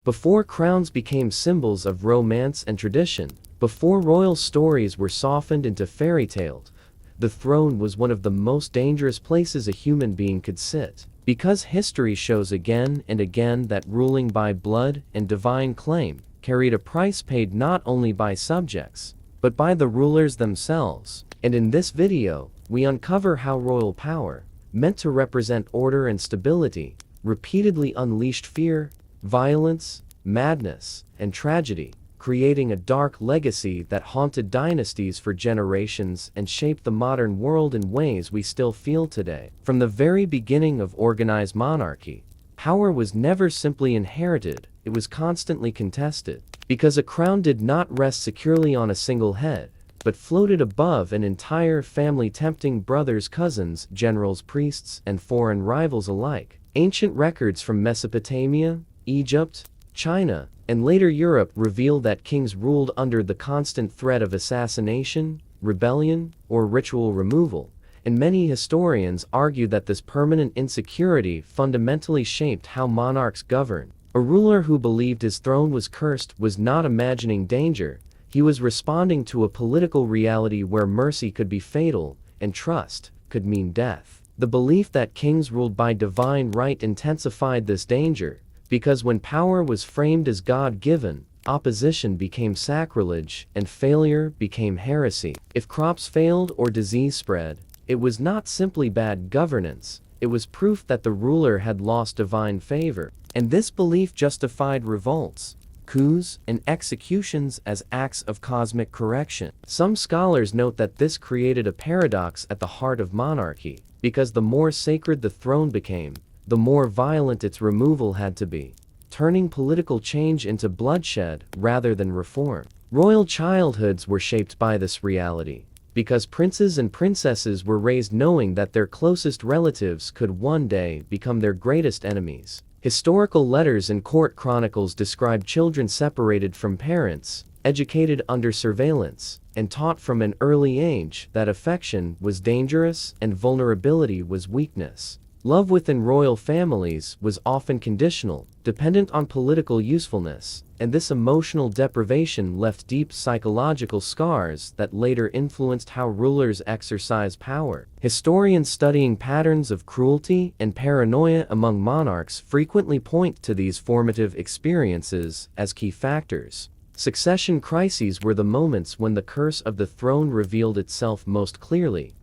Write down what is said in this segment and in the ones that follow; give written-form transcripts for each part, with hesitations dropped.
Before crowns became symbols of romance and tradition, before royal stories were softened into fairy tales, the throne was one of the most dangerous places a human being could sit. Because history shows again and again that ruling by blood and divine claim carried a price paid not only by subjects, but by the rulers themselves. And in this video, we uncover how royal power, meant to represent order and stability, repeatedly unleashed fear, violence, madness, and tragedy, creating a dark legacy that haunted dynasties for generations and shaped the modern world in ways we still feel today. From the very beginning of organized monarchy, power was never simply inherited, it was constantly contested. Because a crown did not rest securely on a single head, but floated above an entire family, tempting brothers, cousins, generals, priests, and foreign rivals alike. Ancient records from Mesopotamia, Egypt, China, and later Europe reveal that kings ruled under the constant threat of assassination, rebellion, or ritual removal, and many historians argue that this permanent insecurity fundamentally shaped how monarchs governed. A ruler who believed his throne was cursed was not imagining danger, he was responding to a political reality where mercy could be fatal, and trust could mean death. The belief that kings ruled by divine right intensified this danger, because when power was framed as God-given, opposition became sacrilege, and failure became heresy. If crops failed or disease spread, it was not simply bad governance, it was proof that the ruler had lost divine favor. And this belief justified revolts, coups, and executions as acts of cosmic correction. Some scholars note that this created a paradox at the heart of monarchy, because the more sacred the throne became, the more violent its removal had to be, turning political change into bloodshed rather than reform. Royal childhoods were shaped by this reality, because princes and princesses were raised knowing that their closest relatives could one day become their greatest enemies. Historical letters and court chronicles describe children separated from parents, educated under surveillance, and taught from an early age that affection was dangerous and vulnerability was weakness. Love within royal families was often conditional, dependent on political usefulness, and this emotional deprivation left deep psychological scars that later influenced how rulers exercised power. Historians studying patterns of cruelty and paranoia among monarchs frequently point to these formative experiences as key factors. Succession crises were the moments when the curse of the throne revealed itself most clearly,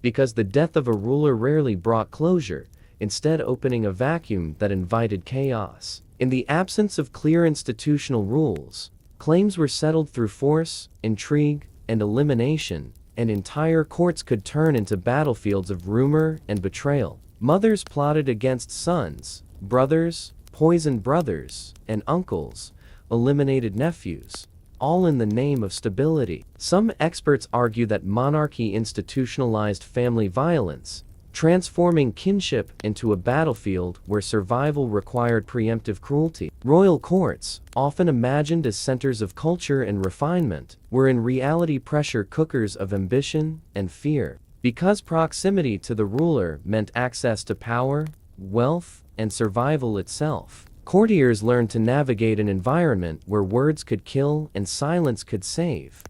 because the death of a ruler rarely brought closure, instead opening a vacuum that invited chaos. In the absence of clear institutional rules, claims were settled through force, intrigue, and elimination, and entire courts could turn into battlefields of rumor and betrayal. Mothers plotted against sons, brothers, poisoned brothers, and uncles, eliminated nephews, all in the name of stability. Some experts argue that monarchy institutionalized family violence, transforming kinship into a battlefield where survival required preemptive cruelty. Royal courts, often imagined as centers of culture and refinement, were in reality pressure cookers of ambition and fear. Because proximity to the ruler meant access to power, wealth, and survival itself, courtiers learned to navigate an environment where words could kill and silence could save,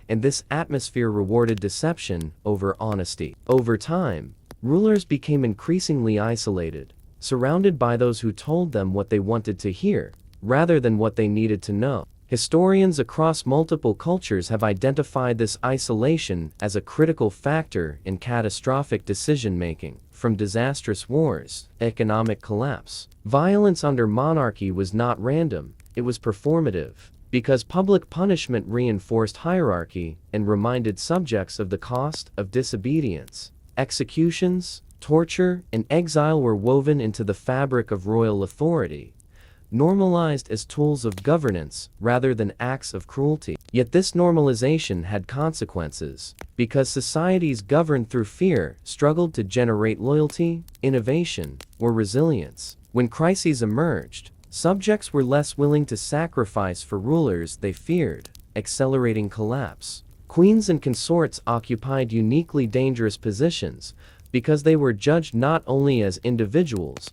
and this atmosphere rewarded deception over honesty. Over time, rulers became increasingly isolated, surrounded by those who told them what they wanted to hear, rather than what they needed to know. Historians across multiple cultures have identified this isolation as a critical factor in catastrophic decision-making. From disastrous wars, economic collapse, violence under monarchy was not random, it was performative, because public punishment reinforced hierarchy and reminded subjects of the cost of disobedience. Executions, torture, and exile were woven into the fabric of royal authority, normalized as tools of governance rather than acts of cruelty. Yet this normalization had consequences, because societies governed through fear struggled to generate loyalty, innovation, or resilience. When crises emerged, subjects were less willing to sacrifice for rulers they feared, accelerating collapse. Queens and consorts occupied uniquely dangerous positions because they were judged not only as individuals,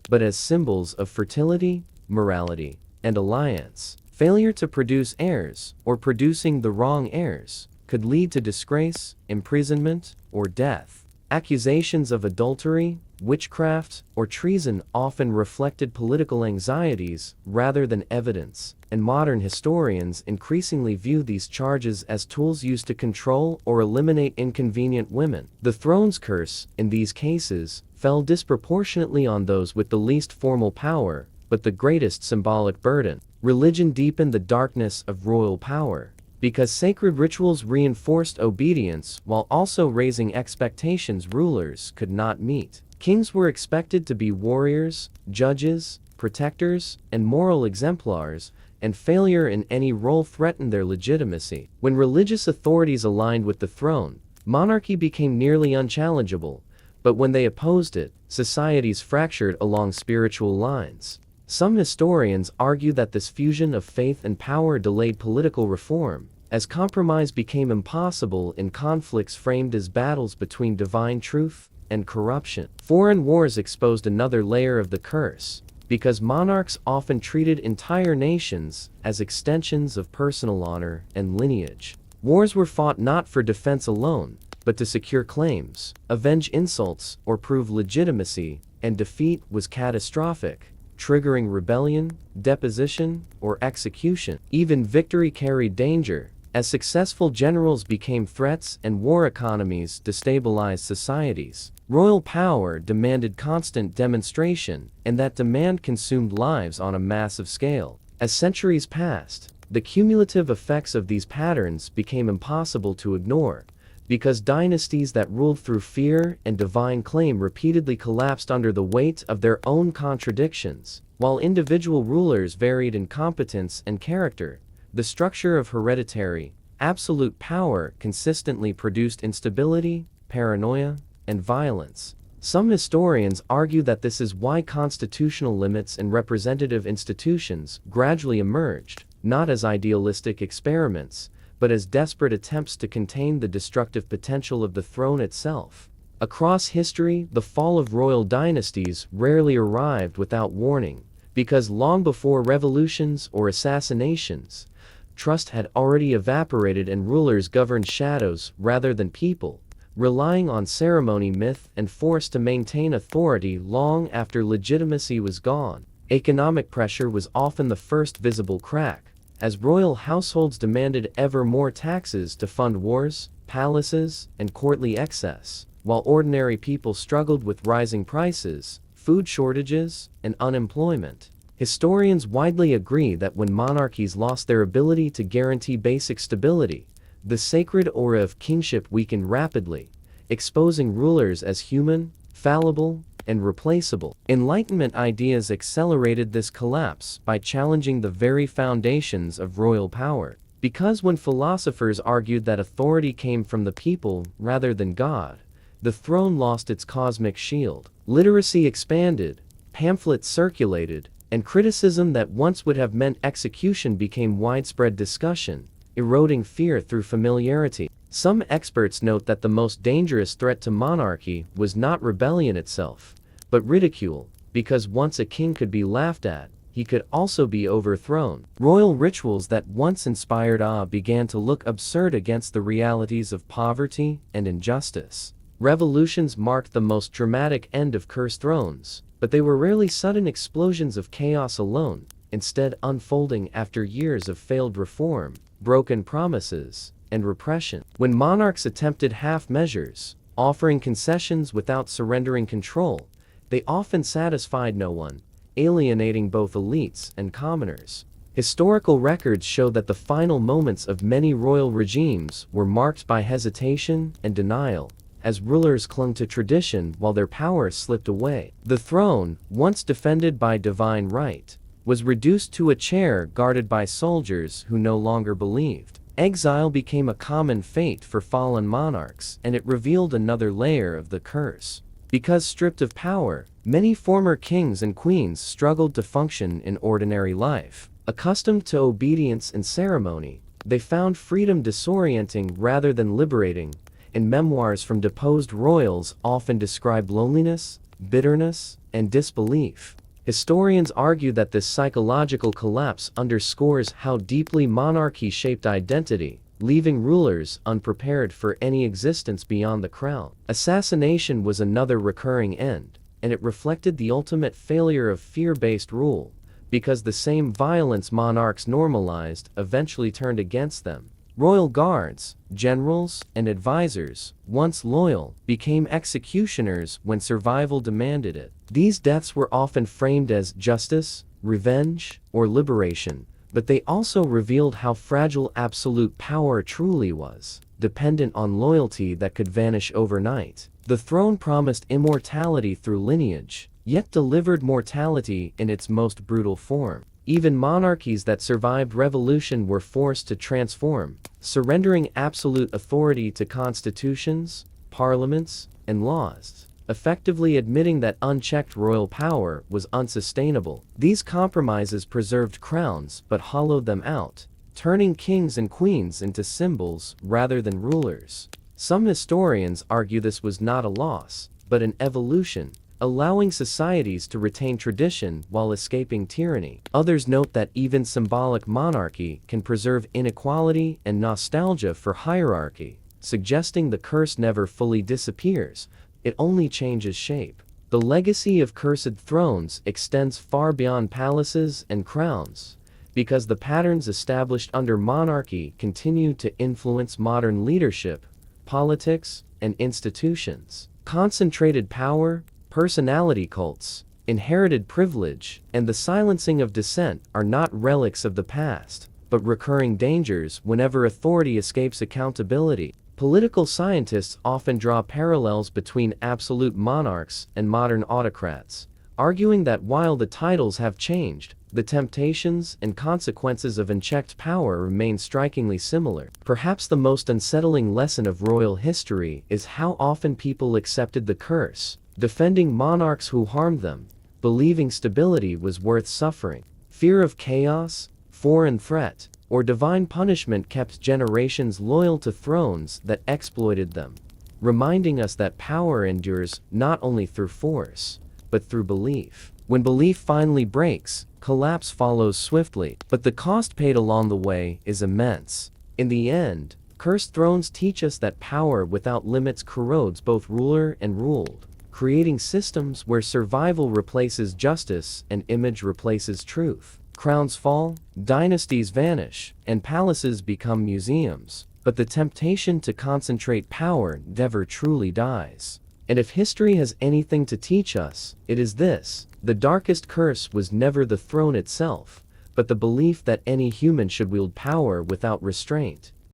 but as symbols of fertility, morality, and alliance. Failure to produce heirs, or producing the wrong heirs, could lead to disgrace, imprisonment, or death. Accusations of adultery, witchcraft, or treason often reflected political anxieties rather than evidence, and modern historians increasingly view these charges as tools used to control or eliminate inconvenient women. The throne's curse, in these cases, fell disproportionately on those with the least formal power, but the greatest symbolic burden. Religion deepened the darkness of royal power, because sacred rituals reinforced obedience while also raising expectations rulers could not meet. Kings were expected to be warriors, judges, protectors, and moral exemplars, and failure in any role threatened their legitimacy. When religious authorities aligned with the throne, monarchy became nearly unchallengeable, but when they opposed it, societies fractured along spiritual lines. Some historians argue that this fusion of faith and power delayed political reform, as compromise became impossible in conflicts framed as battles between divine truth and corruption. Foreign wars exposed another layer of the curse, because monarchs often treated entire nations as extensions of personal honor and lineage. Wars were fought not for defense alone, but to secure claims, avenge insults, or prove legitimacy, and defeat was catastrophic, triggering rebellion, deposition, or execution. Even victory carried danger, as successful generals became threats and war economies destabilized societies. Royal power demanded constant demonstration, and that demand consumed lives on a massive scale. As centuries passed, the cumulative effects of these patterns became impossible to ignore, because dynasties that ruled through fear and divine claim repeatedly collapsed under the weight of their own contradictions. While individual rulers varied in competence and character, the structure of hereditary, absolute power consistently produced instability, paranoia, and violence. Some historians argue that this is why constitutional limits and representative institutions gradually emerged, not as idealistic experiments, but as desperate attempts to contain the destructive potential of the throne itself. Across history, the fall of royal dynasties rarely arrived without warning, because long before revolutions or assassinations, trust had already evaporated and rulers governed shadows rather than people, relying on ceremony, myth, and force to maintain authority long after legitimacy was gone. Economic pressure was often the first visible crack, as royal households demanded ever more taxes to fund wars, palaces, and courtly excess, while ordinary people struggled with rising prices, food shortages, and unemployment. Historians widely agree that when monarchies lost their ability to guarantee basic stability, the sacred aura of kingship weakened rapidly, exposing rulers as human, fallible, and replaceable. Enlightenment ideas accelerated this collapse by challenging the very foundations of royal power. Because when philosophers argued that authority came from the people rather than God, the throne lost its cosmic shield. Literacy expanded, pamphlets circulated, and criticism that once would have meant execution became widespread discussion, eroding fear through familiarity. Some experts note that the most dangerous threat to monarchy was not rebellion itself, but ridicule, because once a king could be laughed at, he could also be overthrown. Royal rituals that once inspired awe began to look absurd against the realities of poverty and injustice. Revolutions marked the most dramatic end of cursed thrones, but they were rarely sudden explosions of chaos alone, instead unfolding after years of failed reform, broken promises, and repression. When monarchs attempted half measures, offering concessions without surrendering control, they often satisfied no one, alienating both elites and commoners. Historical records show that the final moments of many royal regimes were marked by hesitation and denial, as rulers clung to tradition while their power slipped away. The throne, once defended by divine right, was reduced to a chair guarded by soldiers who no longer believed. Exile became a common fate for fallen monarchs, and it revealed another layer of the curse. Because stripped of power, many former kings and queens struggled to function in ordinary life. Accustomed to obedience and ceremony, they found freedom disorienting rather than liberating, and memoirs from deposed royals often describe loneliness, bitterness, and disbelief. Historians argue that this psychological collapse underscores how deeply monarchy shaped identity, leaving rulers unprepared for any existence beyond the crown. Assassination was another recurring end, and it reflected the ultimate failure of fear-based rule, because the same violence monarchs normalized eventually turned against them. Royal guards, generals, and advisors, once loyal, became executioners when survival demanded it. These deaths were often framed as justice, revenge, or liberation, but they also revealed how fragile absolute power truly was, dependent on loyalty that could vanish overnight. The throne promised immortality through lineage, yet delivered mortality in its most brutal form. Even monarchies that survived revolution were forced to transform, surrendering absolute authority to constitutions, parliaments, and laws, effectively admitting that unchecked royal power was unsustainable. These compromises preserved crowns but hollowed them out, turning kings and queens into symbols rather than rulers. Some historians argue this was not a loss, but an evolution, allowing societies to retain tradition while escaping tyranny. Others note that even symbolic monarchy can preserve inequality and nostalgia for hierarchy, suggesting the curse never fully disappears, it only changes shape. The legacy of cursed thrones extends far beyond palaces and crowns, because the patterns established under monarchy continue to influence modern leadership, politics, and institutions. Concentrated power, personality cults, inherited privilege, and the silencing of dissent are not relics of the past, but recurring dangers whenever authority escapes accountability. Political scientists often draw parallels between absolute monarchs and modern autocrats, arguing that while the titles have changed, the temptations and consequences of unchecked power remain strikingly similar. Perhaps the most unsettling lesson of royal history is how often people accepted the curse, defending monarchs who harmed them, believing stability was worth suffering. Fear of chaos, foreign threat, or divine punishment kept generations loyal to thrones that exploited them, reminding us that power endures not only through force, but through belief. When belief finally breaks, collapse follows swiftly, but the cost paid along the way is immense. In the end, cursed thrones teach us that power without limits corrodes both ruler and ruled, creating systems where survival replaces justice and image replaces truth. Crowns fall, dynasties vanish, and palaces become museums, but the temptation to concentrate power never truly dies. And if history has anything to teach us, it is this: the darkest curse was never the throne itself, but the belief that any human should wield power without restraint.